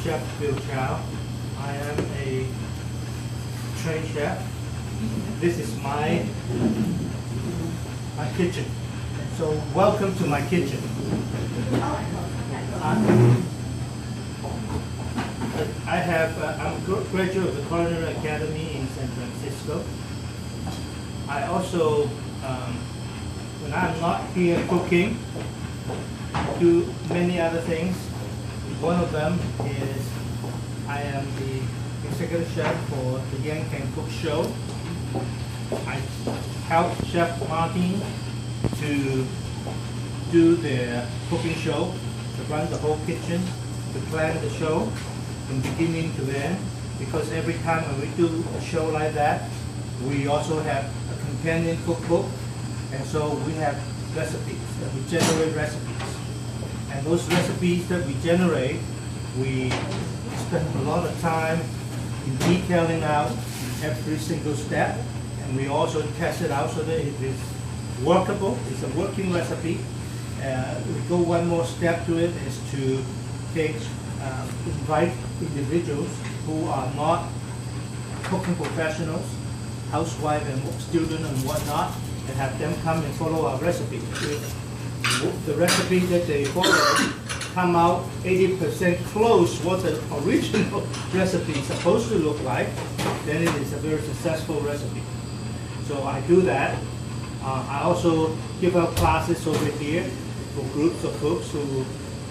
Chef Bill Chow. I am a trained chef. This is my kitchen. So welcome to my kitchen. I'm a graduate of the Culinary Academy in San Francisco. I also, when I'm not here cooking, do many other things. One of them is I am the executive chef for the Yang Can Cook show. I help Chef Martin to do the cooking show, to run the whole kitchen, to plan the show from beginning to end. Because every time when we do a show like that, we also have a companion cookbook, and so we have recipes, that we generate recipes. And those recipes that we generate, we spend a lot of time in detailing out every single step, and we also test it out so that it is workable, it's a working recipe. We go one more step to it, is to invite individuals who are not cooking professionals, housewife and student and whatnot, and have them come and follow our recipe. If the recipe that they follow come out 80% close what the original recipe is supposed to look like, then it is a very successful recipe. So I do that. I also give out classes over here for groups of folks who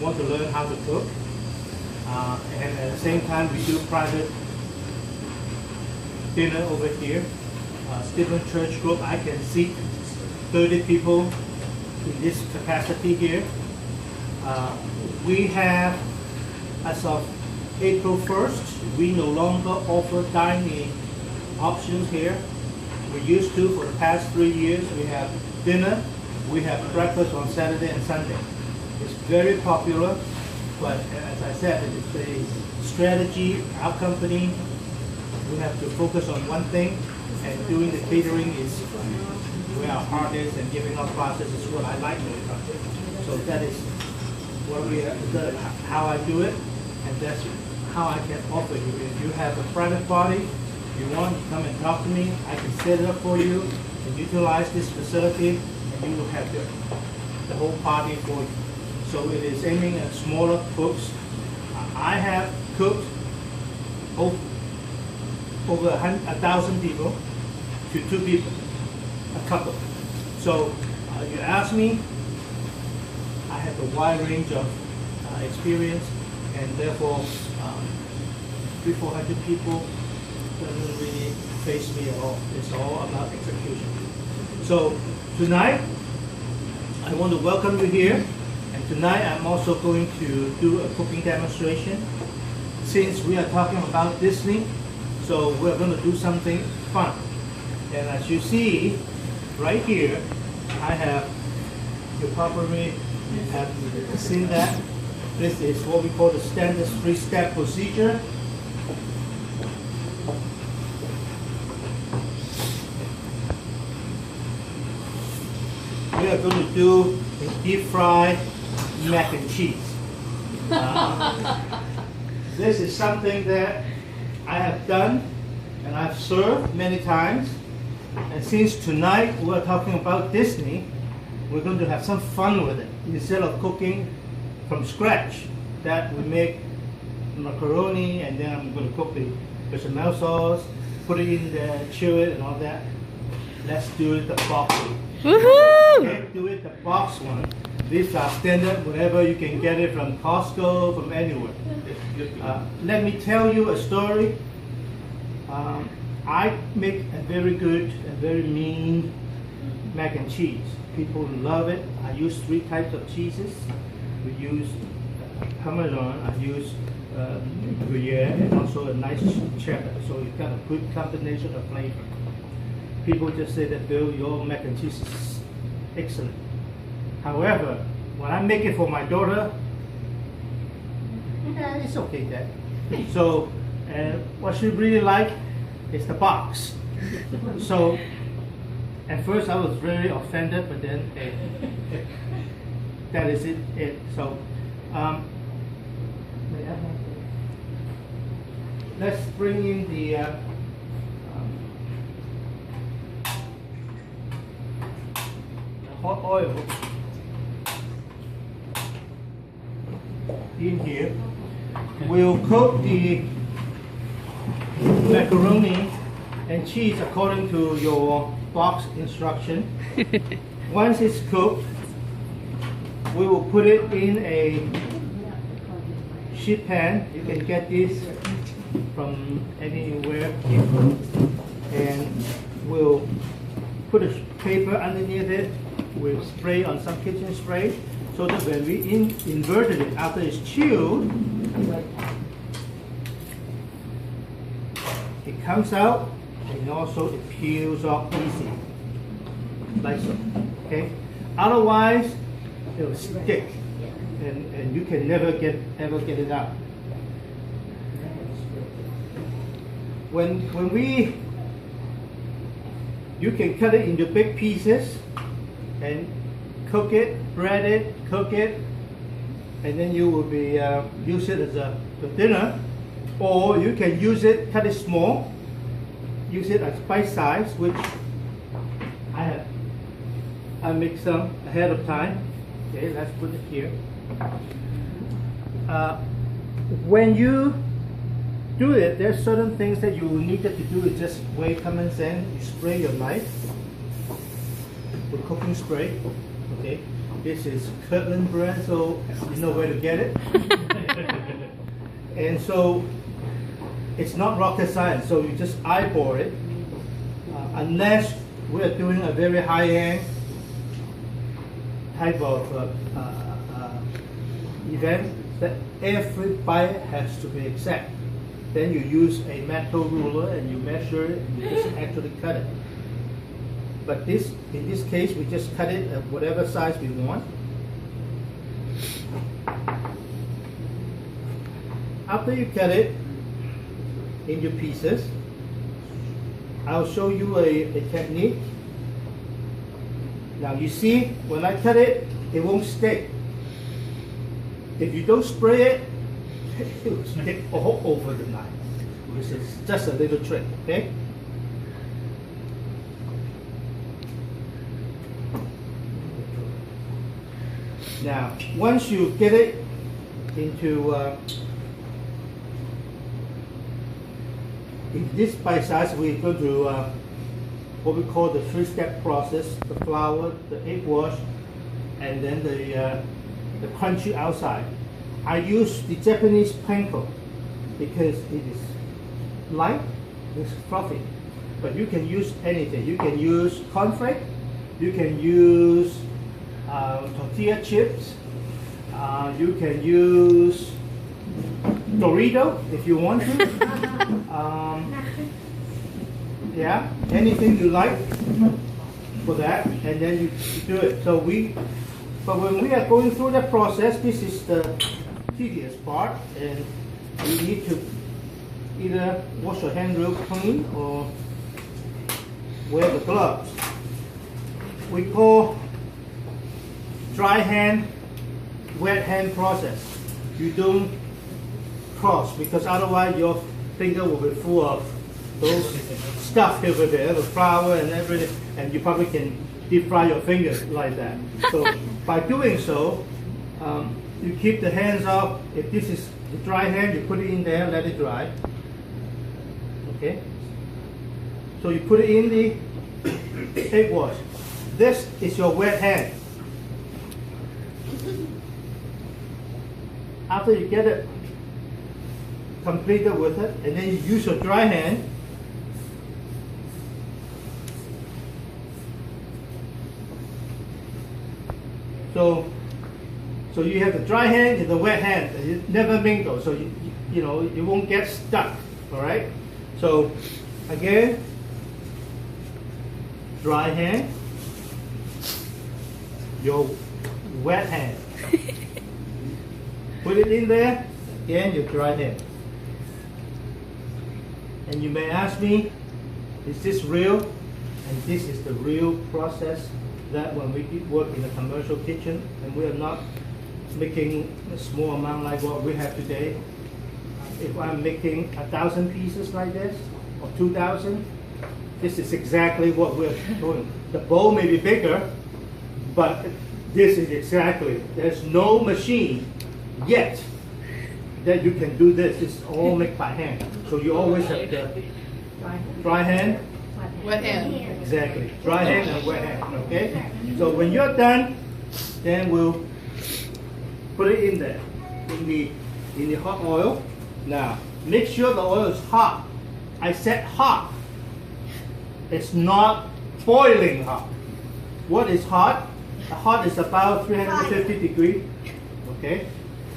want to learn how to cook. And at the same time, we do private dinner over here. Stephen Church Group, I can seat 30 people in this capacity here. We have, as of April 1st, we no longer offer dining options here. We used to for the past 3 years. We have dinner, we have breakfast on Saturday and Sunday. It's very popular, but as I said, it's a strategy. Our company, we have to focus on one thing, and doing the catering is where our heart is, and giving our classes is what I like doing. So that is how I do it, and that's how I can offer you. If you have a private party, you want to come and talk to me, I can set it up for you and utilize this facility, and you will have the whole party for you. So it is aiming at smaller cooks. I have cooked over 1,000 people to 2 people, a couple. So you ask me, I have a wide range of experience, and therefore 300-400 people doesn't really face me at all. It's all about execution. So tonight, I want to welcome you here. And tonight, I'm also going to do a cooking demonstration. Since we are talking about Disney, so we're going to do something fun. And as you see, right here, I have, you probably have seen that. This is what we call the standard 3-step procedure. We are going to do a deep fried mac and cheese. This is something that I have done and I've served many times. And since tonight we're talking about Disney, we're going to have some fun with it. Instead of cooking from scratch, that we make macaroni, and then I'm going to cook the bechamel sauce, put it in there, chill it and all that. Let's do it the box one. Woohoo! Can't do it the box one. These are standard, whatever you can get it from Costco, from anywhere. Let me tell you a story. I make a very good and very mean mac and cheese. People love it. I use 3 types of cheeses. We use Parmesan, I use Gruyere, and also a nice cheddar. So you've got a good combination of flavor. People just say that, Bill, your mac and cheese is excellent. However, when I make it for my daughter, yeah, it's okay, Dad. So, what she really like is the box. So, at first I was very offended, but then that is it. So, may I have let's bring in the hot oil in here. We'll cook the macaroni and cheese according to your box instruction. Once it's cooked, we will put it in a sheet pan. You can get this from anywhere, and we'll put a paper underneath it. We'll spray on some kitchen spray so that when we inverted it after it's chilled, it comes out and also it peels off easy, like so. Okay. Otherwise, it will stick, and you can never ever get it out. You can cut it into big pieces and cook it, bread it, cook it, and then you will be use it as a dinner, or you can use it, cut it small, use it as bite size, which I make some ahead of time. Okay, let's put it here. When you do it, there's certain things that you needed to do. It's just way common sense. You spray your knife with cooking spray. Okay, this is Kirtland brand, so you know where to get it. And so it's not rocket science. So you just eyeball it, unless we're doing a very high-end type of event that every bite has to be exact. Then you use a metal ruler and you measure it and you just actually cut it. But in this case, we just cut it at whatever size we want. After you cut it into pieces, I'll show you a technique. Now you see, when I cut it, it won't stick. If you don't spray it, it will stick all over the knife. This is just a little trick, okay? Now, once you get it into in this bite size, we go to what we call the three-step process: the flour, the egg wash, and then the crunchy outside. I use the Japanese panko because it is light, it's fluffy. But you can use anything. You can use cornflake, you can use tortilla chips, you can use Dorito if you want to. Yeah, anything you like for that, and then you do it. But when we are going through that process, this is the tedious part, and you need to either wash your hand real clean or wear the gloves. We call dry hand, wet hand process. You don't cross, because otherwise your finger will be full of those stuff over there, the flour and everything, and you probably can deep fry your fingers like that. So by doing so, you keep the hands off. If this is the dry hand, you put it in there, let it dry. Okay? So you put it in the egg wash. This is your wet hand. After you get it completed with it, and then you use your dry hand, so you have the dry hand and the wet hand. It never mingle, so you know you won't get stuck. All right. So again, dry hand, your wet hand. Put it in there. Again, your dry hand. And you may ask me, is this real? And this is the real process that when we work in a commercial kitchen and we are not making a small amount like what we have today, if I'm making 1,000 pieces like this, or 2,000, this is exactly what we're doing. The bowl may be bigger, but this is exactly, there's no machine yet that you can do this. It's all made by hand. So you always have the dry hand. Wet hand. Exactly. Dry hand and wet hand. Okay? So when you're done, then we'll put it in there. In the hot oil. Now, make sure the oil is hot. I said hot. It's not boiling hot. What is hot? Hot is about 350 degrees. Okay?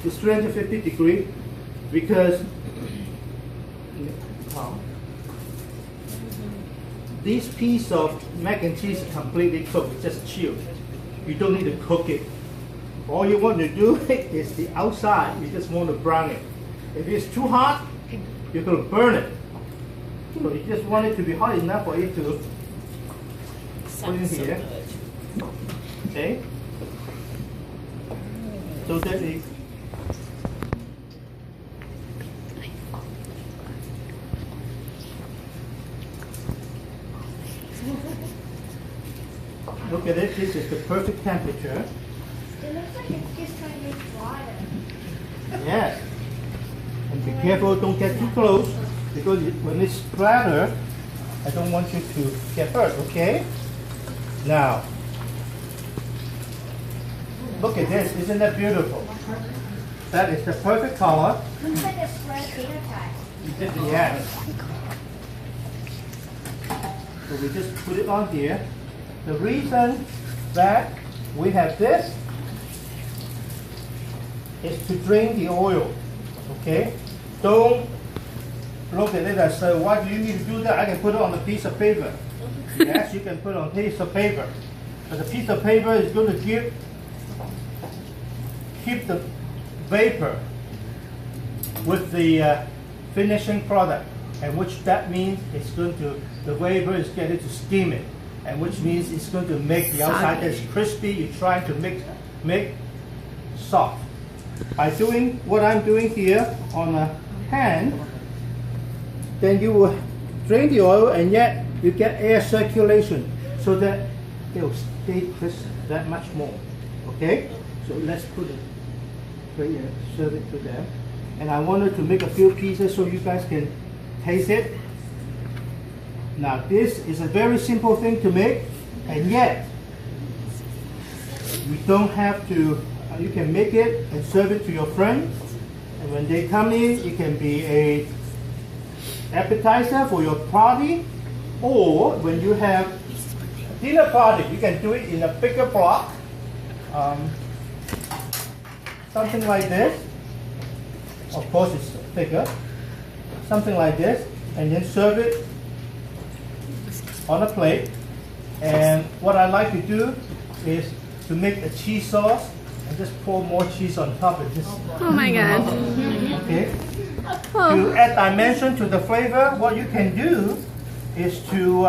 It's 350 degrees because this piece of mac and cheese is completely cooked, it's just chilled. You don't need to cook it. All you want to do is the outside, you just want to brown it. If it's too hot, you're going to burn it. So you just want it to be hot enough for it to put in here. Okay? So that is look at it, this is the perfect temperature. It looks like it's just trying to make water. Yes. And be careful, don't get too close, because when it's splatter, I don't want you to get hurt, okay? Now, look at this, isn't that beautiful? That is the perfect color. Looks like a spread phenotype. Yes. So we just put it on here. The reason that we have this is to drain the oil. Okay? Don't look at it and say, why do you need to do that? I can put it on a piece of paper. Yes, you can put it on a piece of paper. But the piece of paper is going to keep the vapor with the finishing product, and which that means it's going to, the vapor is getting to steam it, and which means it's going to make the outside that's crispy. You're trying to make soft. By doing what I'm doing here on a pan, then you will drain the oil, and yet you get air circulation so that it will stay crisp that much more. Okay? So let's put it right here, serve it to them. And I wanted to make a few pieces so you guys can taste it. Now this is a very simple thing to make, and yet you don't have to, you can make it and serve it to your friends, and when they come in, it can be a appetizer for your party, or when you have a dinner party, you can do it in a bigger block, something like this. Of course it's bigger, something like this, and then serve it on a plate. And what I like to do is to make a cheese sauce and just pour more cheese on top of this. Oh my god. Okay. To add dimension to the flavor, what you can do is to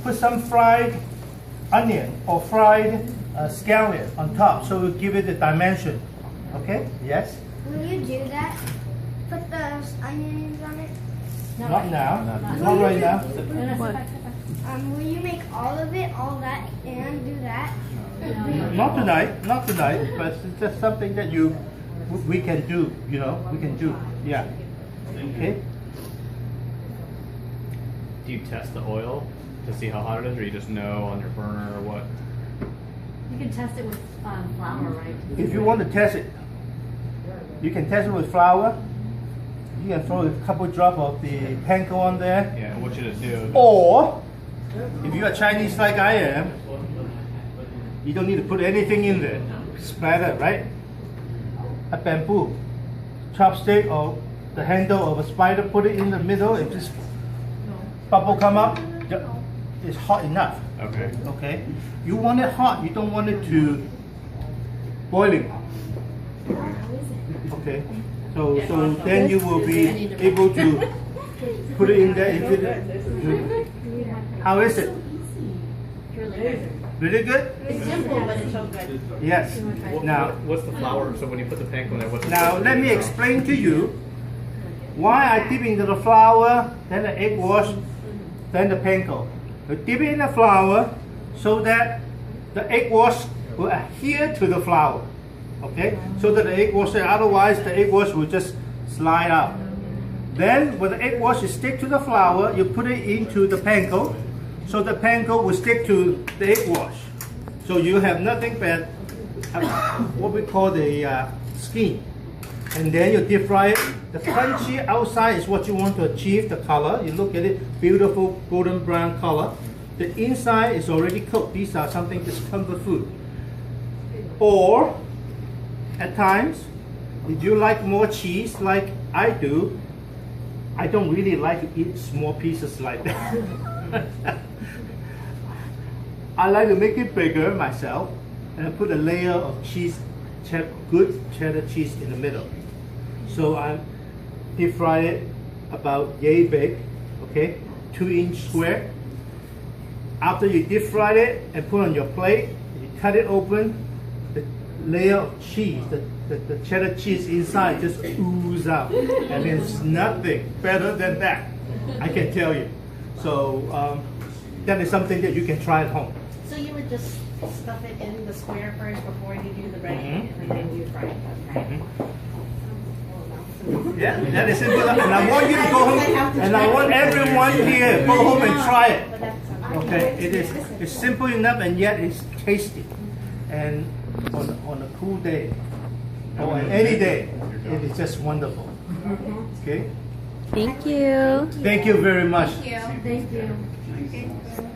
put some fried onion or fried scallion on top, so it'll give it the dimension. Okay? Yes? When you do that, put those onions on it. Not now. Not right now. What? Will you make all of it, all that, and do that? Not tonight. Not tonight. But it's just something that we can do. You know, we can do. Yeah. Okay. Do you test the oil to see how hot it is, or you just know on your burner or what? You can test it with flour, right? If you want to test it, you can test it with flour. You can throw a couple drops of the panko on there. Yeah, what should it do? Or, if you are Chinese like I am, you don't need to put anything in there. Splatter, right? A bamboo chopstick or the handle of a spider, put it in the middle, and just bubble come up. It's hot enough. Okay. Okay? You want it hot, you don't want it to boiling hot. Okay? So then you will be able to put it in there. How is it? Really good? It's simple, but it's so good. Yes. Now, What's the flour? So when you put the panko in there, what's the now let me explain to you Why I dip into the flour, then the egg wash, then the panko. You dip it in the flour so that the egg wash will adhere to the flour. Okay? So that the egg wash, otherwise the egg wash will just slide out. Then when the egg wash is stick to the flour, you put it into the panko. So the panko will stick to the egg wash. So you have nothing but what we call the skin. And then you deep fry it. The crunchy outside is what you want to achieve, the color. You look at it, beautiful golden brown color. The inside is already cooked. These are something that's comfort food. Or, at times, if you like more cheese like I do, I don't really like to eat small pieces like that. I like to make it bigger myself and I put a layer of cheese, good cheddar cheese in the middle. So I deep fry it about yay big, okay, 2-inch square. After you deep fry it and put on your plate, you cut it open, the layer of cheese, the cheddar cheese inside just ooze out. And there's nothing better than that, I can tell you. So that is something that you can try at home. So you would just stuff it in the square first before you do the breading, and then you fry it. Okay. Yeah, that is simple. And I want you to go home, and I want everyone here go home and try it. Okay, it's simple enough and yet it's tasty. And on a cool day, or on any day, it is just wonderful. Okay? Thank you. Thank you very much. Thank you.